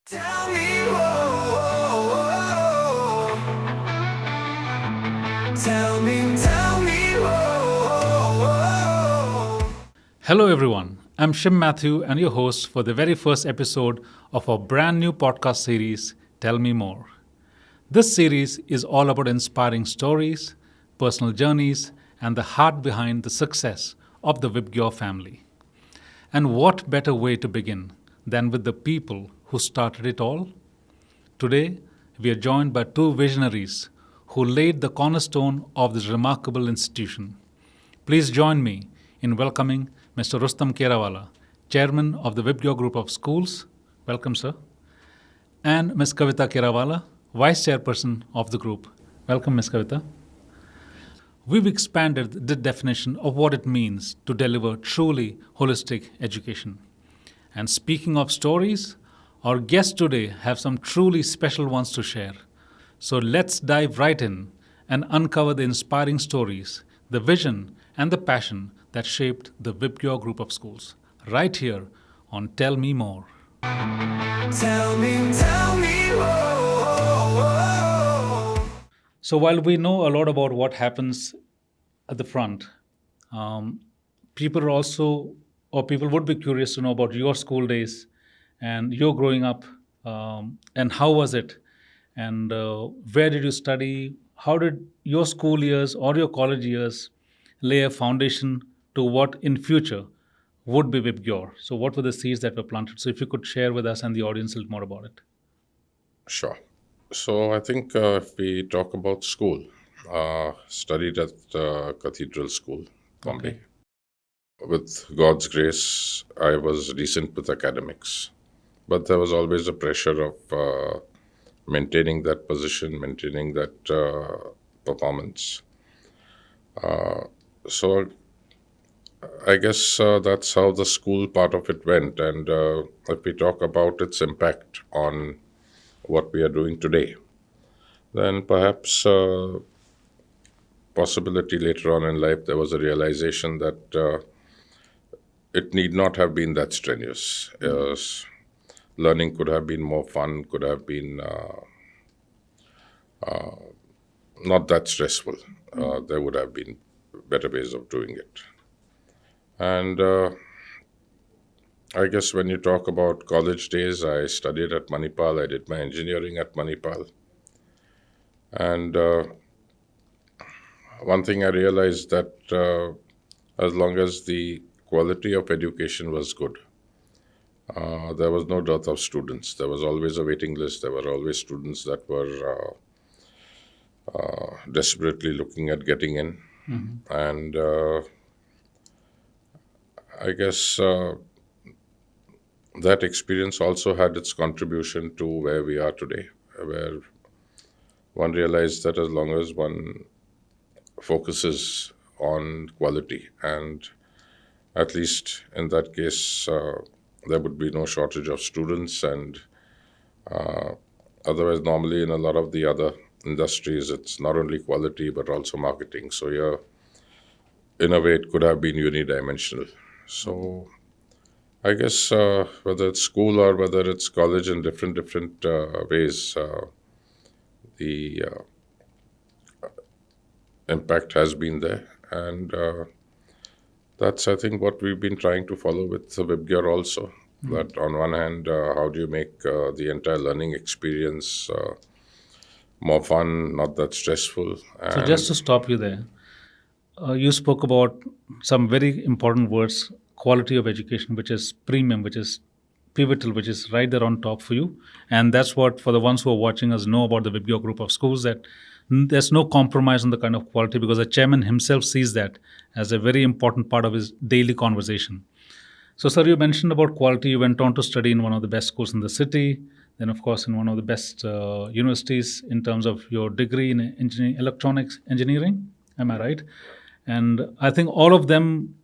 Tell me, whoa, whoa, whoa. Tell me, whoa, whoa. Hello, everyone. I'm Shim Matthew and your host for the very first episode of our brand new podcast series, Tell Me More. This series is all about inspiring stories, personal journeys, and the heart behind the success of the VIBGYOR family. And what better way to begin than with the people who started it all? Today, we are joined by two visionaries who laid the cornerstone of this remarkable institution. Please join me in welcoming Mr. Rustom Kerawala, Chairman of the VIBGYOR Group of Schools. Welcome, sir. And Ms. Kavita Kerawala, Vice Chairperson of the group. Welcome, Ms. Kavita. We've expanded the definition of what it means to deliver truly holistic education. And speaking of stories, our guests today have some truly special ones to share. So let's dive right in and uncover the inspiring stories, the vision, and the passion that shaped the VIBGYOR group of schools. Right here on Tell Me More. Tell me, whoa, whoa. So while we know a lot about what happens at the front, um, people are also, or people would be curious to know about your school days and your growing up, and how was it, and where did you study? How did your school years or your college years lay a foundation to what in future would be VIBGYOR? So what were the seeds that were planted? So if you could share with us and the audience a little more about it. Sure. So I think if we talk about school, studied at Cathedral School, Bombay. Okay. With God's grace, I was decent with academics, but there was always a pressure of maintaining that position, maintaining that performance. So I guess that's how the school part of it went. And if we talk about its impact on what we are doing today, then perhaps possibility later on in life there was a realization that it need not have been that strenuous. Learning could have been more fun, could have been not that stressful. There would have been better ways of doing it. And I guess when you talk about college days, I studied at Manipal. I did my engineering at Manipal. And one thing I realized that as long as the quality of education was good, there was no dearth of students. There was always a waiting list. There were always students that were desperately looking at getting in. And I guess that experience also had its contribution to where we are today, where one realized that as long as one focuses on quality, and at least in that case, there would be no shortage of students. And otherwise, normally in a lot of the other industries, it's not only quality but also marketing. So yeah, in a way, it could have been unidimensional. So I guess whether it's school or whether it's college, in different ways, the impact has been there. And that's, I think, what we've been trying to follow with the VIBGYOR also. That on one hand, how do you make the entire learning experience more fun, not that stressful? So And just to stop you there, you spoke about some very important words: quality of education, which is premium, which is pivotal, which is right there on top for you. And that's what, for the ones who are watching us, know about the VIBGYOR group of schools, that there's no compromise on the kind of quality, because the chairman himself sees that as a very important part of his daily conversation. So, sir, you mentioned about quality. You went on to study in one of the best schools in the city, then, of course, in one of the best universities in terms of your degree in engineering, electronics engineering. Am I right? And I think all of them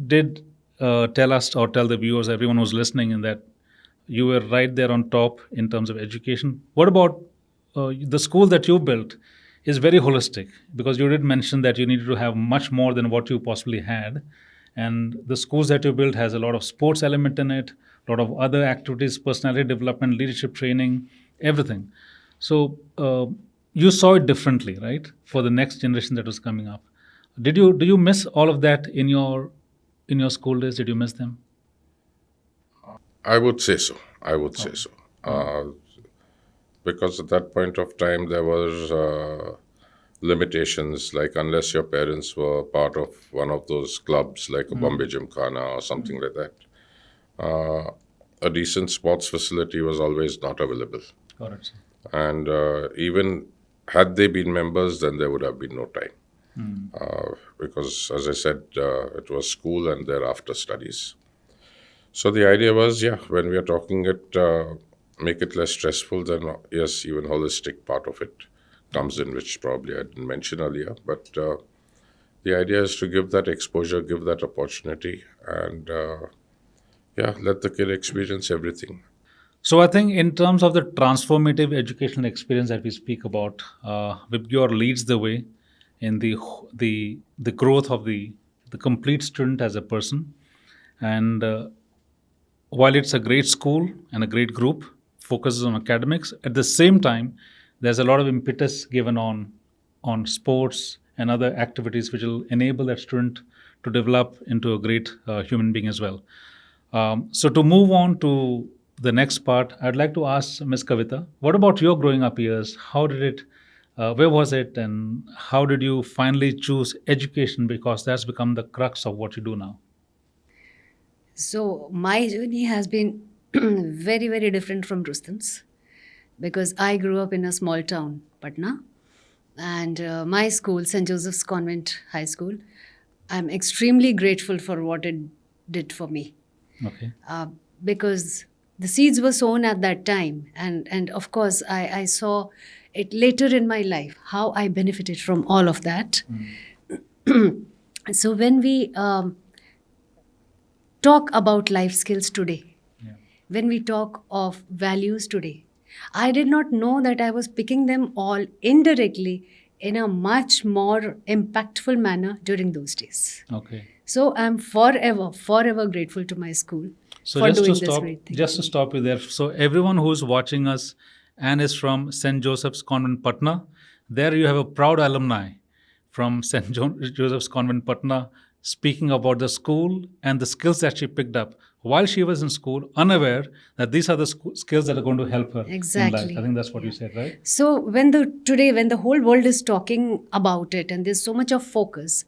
did tell us, or tell the viewers, everyone who's listening, in that you were right there on top in terms of education. What about the school that you built? Is very holistic, because you did mention that you needed to have much more than what you possibly had, and the schools that you built has a lot of sports element in it, a lot of other activities, personality development, leadership training, everything. So you saw it differently, right? For the next generation that was coming up. Do you miss all of that in your school days? Did you miss them? I would say so. I would say so. Because at that point of time, there was limitations, like unless your parents were part of one of those clubs, like a Bombay Gymkhana or something like that, a decent sports facility was always not available. Got it. And even had they been members, then there would have been no time. Because, as I said, it was school and thereafter studies. So the idea was, yeah, when we are talking it, make it less stressful, then yes, even holistic part of it comes in, which probably I didn't mention earlier. But the idea is to give that exposure, give that opportunity, and yeah, let the kid experience everything. So I think in terms of the transformative educational experience that we speak about, VIBGYOR leads the way in the growth of the complete student as a person. And while it's a great school and a great group, focuses on academics, at the same time, there's a lot of impetus given on sports and other activities which will enable that student to develop into a great human being as well. So to move on to the next part, I'd like to ask Ms. Kavita, what about your growing up years? How did it, where was it, and how did you finally choose education? Because that's become the crux of what you do now. So my journey has been very, very different from Rustam's because I grew up in a small town, Patna, and my school, St. Joseph's Convent High School, I'm extremely grateful for what it did for me Okay. because the seeds were sown at that time, and of course I saw it later in my life how I benefited from all of that. So when we talk about life skills today, when we talk of values today, I did not know that I was picking them all indirectly in a much more impactful manner during those days. Okay. So I'm forever, forever grateful to my school So for just to doing this stop, great thing. just to stop you there. So everyone who's watching us and is from St. Joseph's Convent, Patna, there you have a proud alumni from St. Joseph's Convent, Patna, speaking about the school and the skills that she picked up while she was in school, unaware that these are the skills that are going to help her in life. Exactly. I think that's what you said, right? So when the whole world is talking about it and there's so much of focus,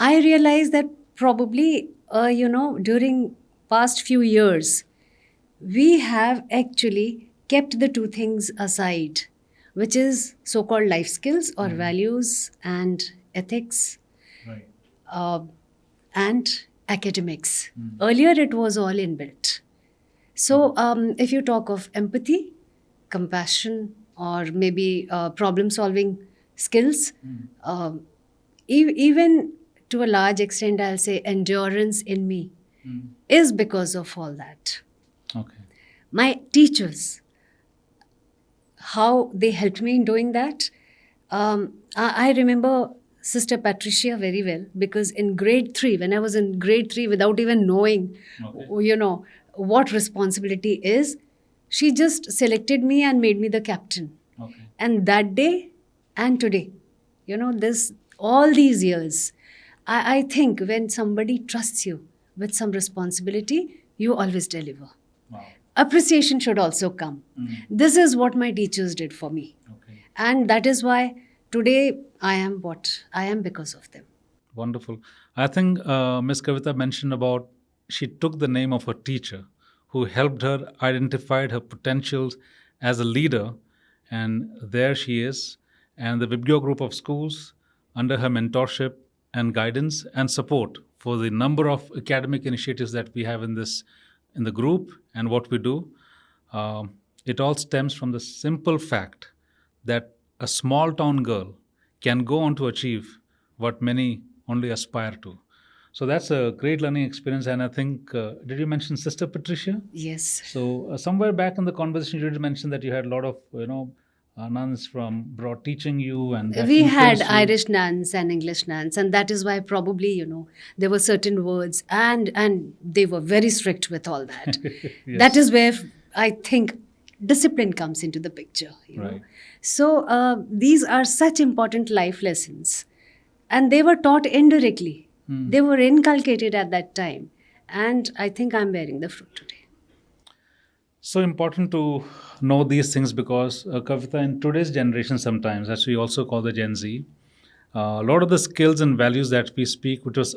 I realize that probably during past few years we have actually kept the two things aside, which is so-called life skills or values and ethics Right. and academics. Earlier it was all inbuilt. So if you talk of empathy, compassion, or maybe problem solving skills, even to a large extent, I'll say endurance in me is because of all that. Okay. My teachers, how they helped me in doing that. I remember Sister Patricia very well because in grade 3, when I was in grade 3, without even knowing, what responsibility is, she just selected me and made me the captain. Okay. And that day and today, all these years, I think when somebody trusts you with some responsibility, you always deliver. Wow. Appreciation should also come. This is what my teachers did for me. Okay. And that is why today I am what I am because of them. Wonderful. I think Ms. Kavita mentioned about she took the name of her teacher who helped her, identified her potentials as a leader, and there she is. And the VIBGYOR group of schools, under her mentorship and guidance and support for the number of academic initiatives that we have in the group and what we do, it all stems from the simple fact that a small town girl can go on to achieve what many only aspire to. So that's a great learning experience. And I think, did you mention Sister Patricia? Yes. So somewhere back in the conversation, you did mention that you had a lot of, nuns from brought teaching you, and that We had influenced you. Irish nuns and English nuns, and that is why probably, there were certain words, and they were very strict with all that. Yes. That is where I think discipline comes into the picture. Right. So these are such important life lessons, and they were taught indirectly. They were inculcated at that time, and I think I'm bearing the fruit today. So important to know these things because, Kavita, in today's generation, sometimes, as we also call the Gen Z, a lot of the skills and values that we speak, which was,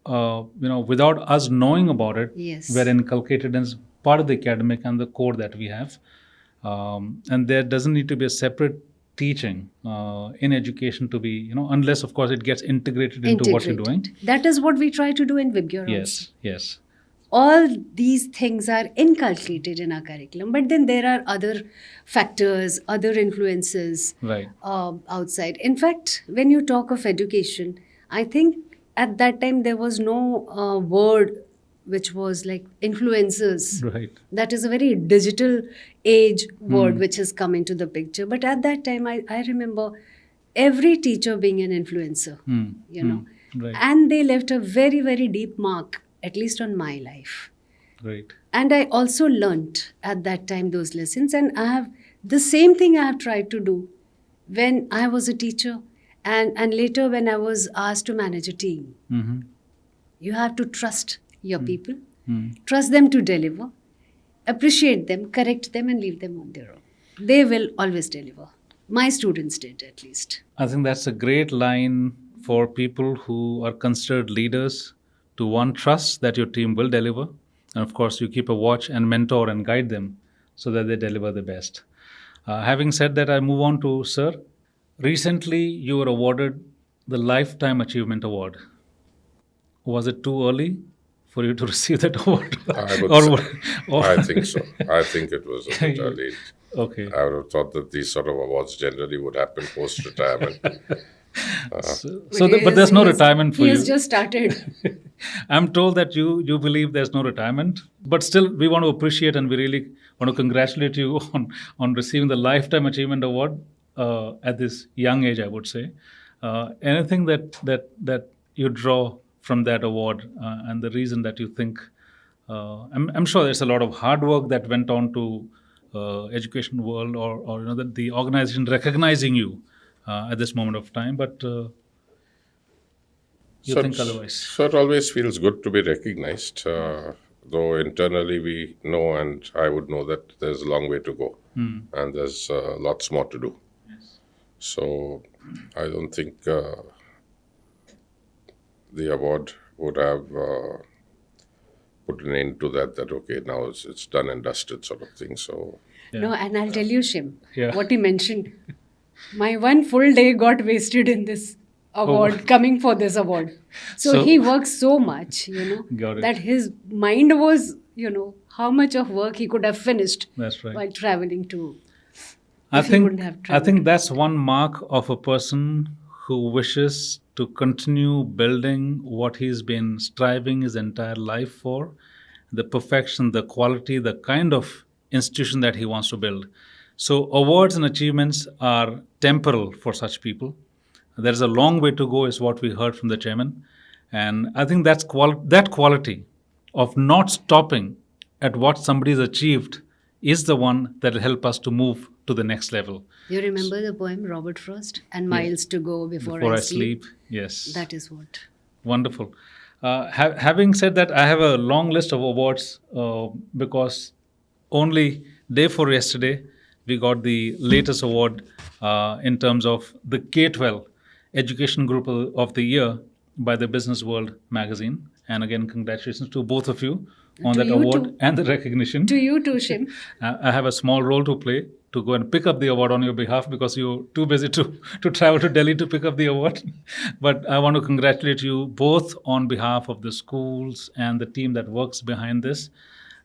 without us knowing about it, Yes. were inculcated as part of the academic and the core that we have. And there doesn't need to be a separate teaching in education to be, unless, of course, it gets integrated into what you're doing. Integrated. That is what we try to do in VIBGYOR also. Yes, yes. All these things are inculcated in our curriculum, but then there are other factors, other influences Right. outside. In fact, when you talk of education, I think at that time there was no word which was like influencers. Right. That is a very digital age word which has come into the picture. But at that time, I remember every teacher being an influencer, Right. and they left a very, very deep mark, at least on my life. Right. And I also learnt at that time those lessons, and I have the same thing I have tried to do when I was a teacher and later when I was asked to manage a team. Mm-hmm. You have to trust your people, trust them to deliver, appreciate them, correct them, and leave them on their own. They will always deliver. My students did, at least. I think that's a great line for people who are considered leaders to one, trust that your team will deliver. And of course, you keep a watch and mentor and guide them so that they deliver the best. Having said that, I move on to Sir. Recently, you were awarded the Lifetime Achievement Award. Was it too early for you to receive that award? I would Or say- what- or- I think so. I think it was a bit early. Okay. I would have thought that these sort of awards generally would happen post-retirement. But there's no retirement for he you. has just started. I'm told that you believe there's no retirement, but still we want to appreciate and we really want to congratulate you on receiving the Lifetime Achievement Award at this young age, I would say. Anything that you draw from that award and the reason that you think, I'm sure there's a lot of hard work that went on to education world or that the organization recognizing you at this moment of time, but you think otherwise. So it always feels good to be recognized, though internally we know, and I would know that there's a long way to go, and there's lots more to do. So I don't think the award would have put an end to that. That okay, now it's done and dusted, sort of thing. So No, and I'll tell you, Shim, Yeah. what he mentioned. My one full day got wasted in this award, coming for this award. So So- he works so much, Got it. that his mind was, how much of work he could have finished That's right. while traveling to. I if he think wouldn't have I traveled. think that's one mark of a person who wishes to continue building what he's been striving his entire life for, the perfection, the quality, the kind of institution that he wants to build. So awards and achievements are temporal for such people. There's a long way to go, is what we heard from the chairman, and I think that's that quality of not stopping at what somebody's achieved is the one that will help us to move to the next level. You remember the poem Robert Frost? And miles to go before Before I I sleep. sleep, yes. That is what. Wonderful. Having said that, I have a long list of awards because only day before yesterday we got the latest award in terms of the K-12 Education Group of the Year by the Business World magazine. And again, congratulations to both of you on To that you award too. and the recognition. To you too, Shim. I have a small role to play to go and pick up the award on your behalf because you're too busy to travel to Delhi to pick up the award. But I want to congratulate you both on behalf of the schools and the team that works behind this.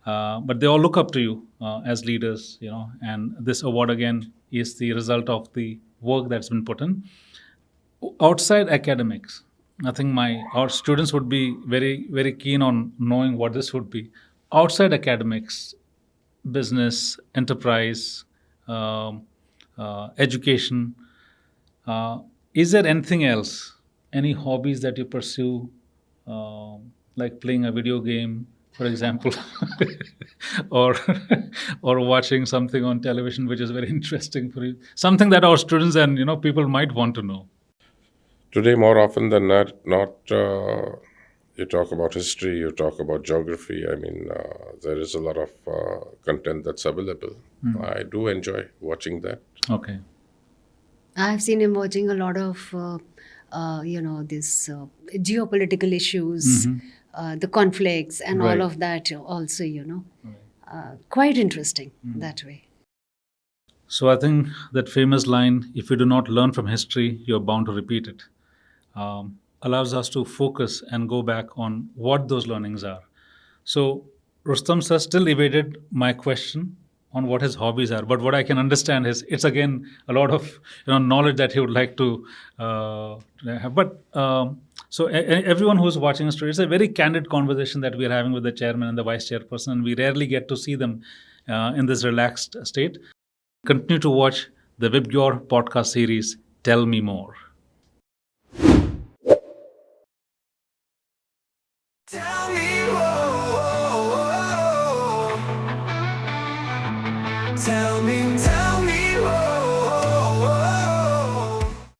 But they all look up to you as leaders, and this award again is the result of the work that's been put in. Outside academics, I think our students would be very, very keen on knowing what this would be. Outside academics, business, enterprise, education. Is there anything else? Any hobbies that you pursue, like playing a video game, for example, or or watching something on television which is very interesting for you? Something that our students and people might want to know. Today, more often than not you talk about history, you talk about geography. I mean, there is a lot of content that's available. I do enjoy watching that. Okay. I've seen him watching a lot of, this geopolitical issues, the conflicts, and Right. all of that. Also, quite interesting that way. So I think that famous line, if you do not learn from history, you're bound to repeat it, allows us to focus and go back on what those learnings are. So Rustam sir still evaded my question on what his hobbies are, but what I can understand is it's again a lot of knowledge that he would like to have. But so everyone who's watching us today, it's a very candid conversation that we are having with the chairman and the vice chairperson, and we rarely get to see them in this relaxed state. Continue to watch the VIBGYOR podcast series, Tell Me More. Tell me more. Tell me